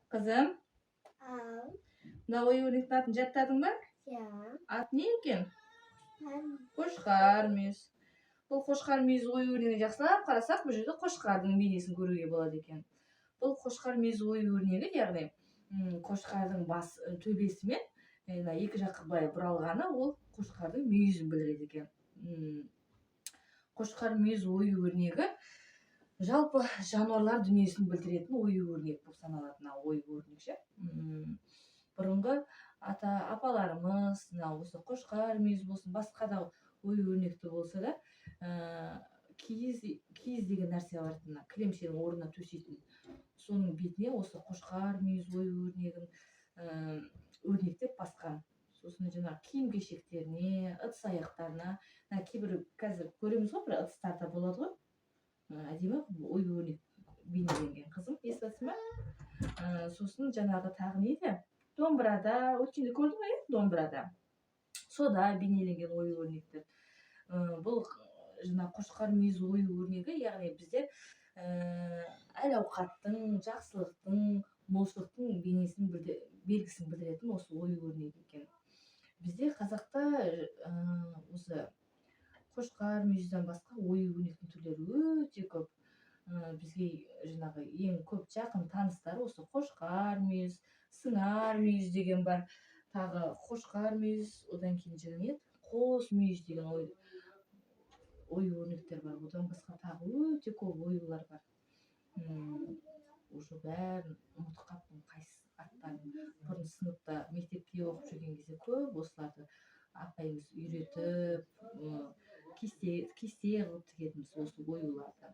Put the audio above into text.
Қызым, мына ою-өрнектің атын жаттадың ба? Аты не екен? Қошқар мүйіз. Бұл қошқар мүйіз ою-өрнегін жақсылап қарасақ, бұл жерде қошқардың бейнесін көруге болады екен. Бұл қошқар мүйіз ою-өрнегі, яғни қошқардың бас төбесімен екі жаққа былай бұралғаны, ол қошқардың мүйізін білдіреді екен. Қошқар мүйіз ою-өрнегі жалпы жануарлар дүниесін білдіретін ою-өрнек болып саналатын ою-өрнек ше. Бұрынғы апаларымыз осы қошқар мүйіз болсын, басқа да ою-өрнекті болса да, киіз деген нәрсе бар, кілемшенің орнына төсейтін. Соның бетіне осы қошқар мүйіз ою-өрнегін өрнектеп басқан. Сосын жаңағы киім-кешектеріне, ыдыс аяқтарына, кейбір қазір көреміз ғой, бір ыдыстарда болады ғой. Әдемі ою-өрнек бейнеленген. Қызым, естісің ба? Сосын жаңағы тағы нейді? Домбырада, өткенде көрдің ғой, домбырада. Сода бейнеленген ою-өрнектер. Бұл жаңағы қошқар мүйіз ою-өрнегі, яғни біздер әл-ауқаттың, жақсылықтың, молшылықтың бейнесін белгісін білдіретін осы ою-өрнек екен. Бізде қазақта осы қошқар мүйізден басқа ою-өрнектің түрлері өте көп. Бізге жаңағы ең көп жақын таныстары осы қошқар мүйіз, сыңар мүйіз деген бар. Тағы қошқар мүйіз, одан кейін жаңағы қос мүйіз деген ою-өрнектер бар. Одан басқа тағы өте көп оюлар бар. Уже бәрін ұмытып қалыппын, қайсы аттарын. Бұрын сыныпта, мектепте оқып жүрген кезде көп осыларды апайымыз үйретіп, кесте қылып тігетінбіз осы оюларды.